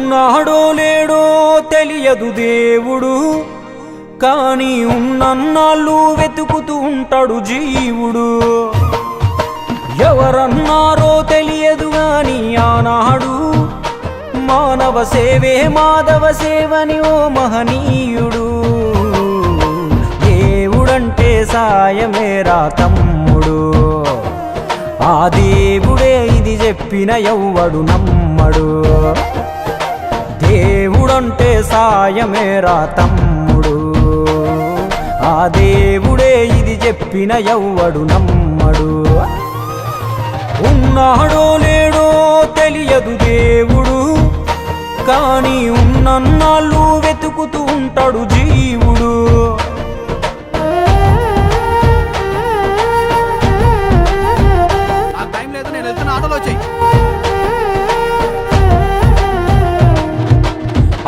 ఉన్నాడో లేడో తెలియదు దేవుడు, కానీ ఉన్నన్నాళ్ళు వెతుకుతూ ఉంటాడు జీవుడు. ఎవరన్నారో తెలియదు గాని ఆనాడు మానవ సేవే మాధవ సేవని ఓ మహనీయుడు. దేవుడంటే సాయమేరా తమ్ముడు, ఆ దేవుడే ఇది చెప్పిన ఎవ్వడు నమ్మడు. దేవుడంటే సాయమేరా తమ్ముడు, ఆ దేవుడే ఇది చెప్పిన ఎవ్వడు నమ్మడు. ఉన్నాడో లేడో తెలియదు దేవుడు, కానీ ఉన్నన్నాళ్ళు వెతుకుతూ ఉంటాడు జీవుడు.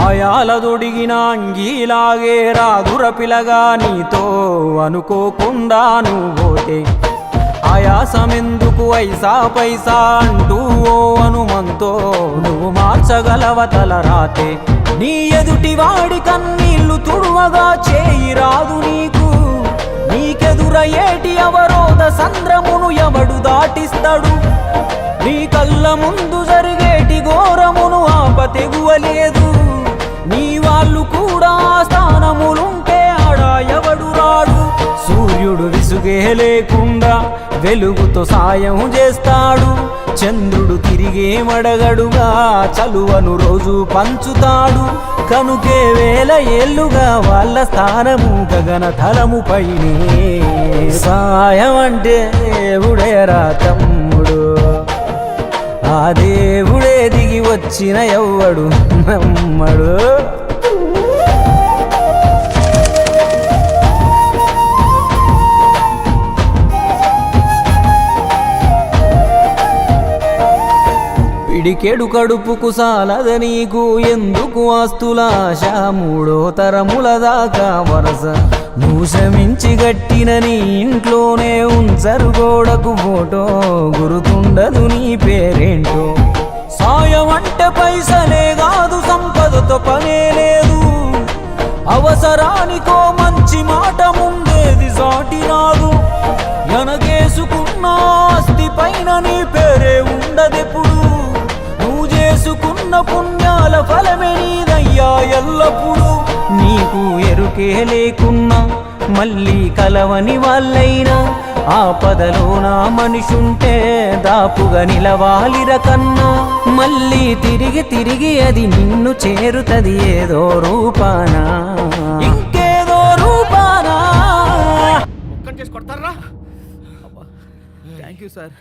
అయాలదొడిగిన అంగీలాగే రాదుర పిలగా నీతో అనుకోకుండా నువ్వోతే. ఆయాసమెందుకు ఐసా పైసా అంటూ ఓ అనుమంతో నువ్వు మార్చగలవ తలరాతే. నీ ఎదుటి వాడి కన్నీళ్లు తుడువగా చేయి రాదు నీకు, నీకెదురయ్యేటి అవరోధ సంద్రమును ఎవడు దాటిస్తాడు. నీ కళ్ళ ముందు జరిగేటి ఘోరమును ఆపతెగువలేదు, నీ వాళ్ళు కూడా స్థానములుంటే ఆడా ఎవడు రాడు. సూర్యుడు విసుగే లేకుండా వెలుగుతో సాయం చేస్తాడు, చంద్రుడు తిరిగే మడగడుగా చలువను రోజు పంచుతాడు. కనుకే వేల ఏళ్ళుగా వాళ్ళ స్థానము గగన తలము పైనే. సాయం అంటే దేవుడేరా తమ్ముడు, ఆ దేవుడే దిగి వచ్చిన ఎవ్వడు నమ్మడు. పిడికెడు కడుపుకు సాలద నీకు ఎందుకు ఆస్తులాశ, మూడో తరముల దాకా వరస నువ్వు శ్రమించి గట్టిన నీ ఇంట్లోనే ఉంచరు గోడకు ఫోటో, గుర్తుండదు నీ పేరేంటో. సాయం అంటే పైసలే కాదు, సంపదతో పనే లేదు, అవసరానికో మంచి మాట ముందేది సాటి రాదు. ఎనగేసుకున్న ఆస్తి పైన నీ పేరే ఉండదెప్పుడు, నువ్వు చేసుకున్న పుణ్యాల ఫలమే నీదయ్యా ఎల్లప్పుడు. నీకు ఎరుకే లేకున్నా మళ్ళీ కలవని వాళ్ళైనా, ఆపదలో నా మనిషుంటే దాపుగా నిలవాలిర కన్నా. మళ్ళీ తిరిగి తిరిగి అది నిన్ను చేరుతది ఏదో రూపానా, ఇంకేదో రూపానా. థ్యాంక్ యూ సార్,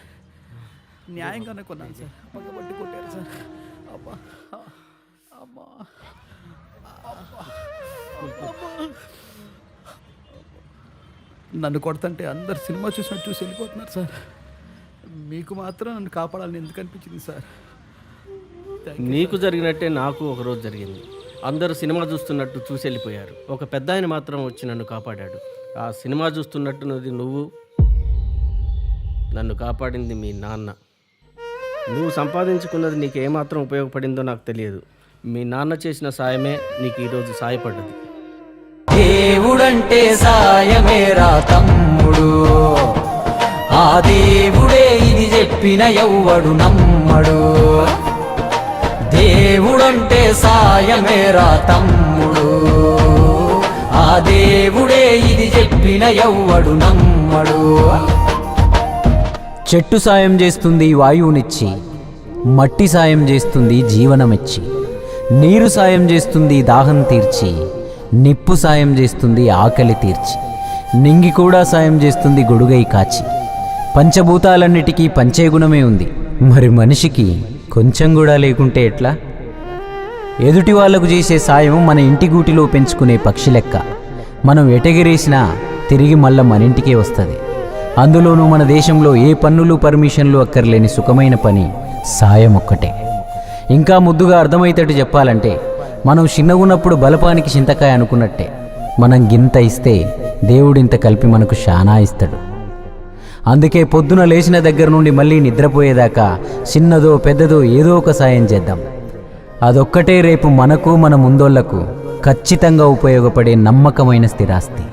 న్యాయంగానే కొన్నాను సార్, పక్కబట్టి కొట్టారు సార్. అబ్బా అమ్మా నన్ను కొడుతుంటే అందరు సినిమా చూసినట్టు చూసి వెళ్ళిపోతున్నారు సార్, మీకు మాత్రం నన్ను కాపాడాలని ఎందుకు అనిపించింది సార్? నీకు జరిగినట్టే నాకు ఒకరోజు జరిగింది. అందరూ సినిమా చూస్తున్నట్టు చూసి వెళ్ళిపోయారు, ఒక పెద్ద ఆయన మాత్రం వచ్చి నన్ను కాపాడాడు. ఆ సినిమా చూస్తున్నట్టున్నది నువ్వు, నన్ను కాపాడింది మీ నాన్న. నువ్వు సంపాదించుకున్నది నీకు ఏమాత్రం ఉపయోగపడిందో నాకు తెలియదు, మీ నాన్న చేసిన సాయమే నీకు ఈరోజు సాయపడ్డది. దేవుడంటే సాయమేరా తమ్ముడు, ఆ దేవుడే ఇది చెప్పిన ఎవ్వడు నమ్మడు. దేవుడంటే సాయమేరా తమ్ముడు, ఆ దేవుడే ఇది చెప్పిన ఎవ్వడు నమ్మడు. చెట్టు సాయం చేస్తుంది వాయువునిచ్చి, మట్టి సాయం చేస్తుంది జీవనమిచ్చి, నీరు సాయం చేస్తుంది దాహం తీర్చి, నిప్పు సాయం చేస్తుంది ఆకలి తీర్చి, నింగి కూడా సాయం చేస్తుంది గొడుగై కాచి. పంచభూతాలన్నిటికీ పంచేగుణమే ఉంది, మరి మనిషికి కొంచెం కూడా లేకుంటే ఎట్లా? ఎదుటి వాళ్లకు చేసే సాయం మన ఇంటి గూటిలో పెంచుకునే పక్షి లెక్క, మనం ఎటగిరేసినా తిరిగి మళ్ళా మన ఇంటికే వస్తుంది. అందులోనూ మన దేశంలో ఏ పన్నులు పర్మిషన్లు అక్కర్లేని సుఖమైన పని సాయం ఒక్కటే. ఇంకా ముద్దుగా అర్థమయ్యేటట్టు చెప్పాలంటే, మనం చిన్నగున్నప్పుడు బలపానికి చింతకాయ అనుకున్నట్టే, మనం గింత ఇస్తే దేవుడింత కలిపి మనకు శానా ఇస్తాడు. అందుకే పొద్దున లేచిన దగ్గర నుండి మళ్ళీ నిద్రపోయేదాకా చిన్నదో పెద్దదో ఏదో ఒక సాయం చేద్దాం. అదొక్కటే రేపు మనకు మన ముందోళ్లకు ఖచ్చితంగా ఉపయోగపడే నమ్మకమైన స్థిరాస్తి.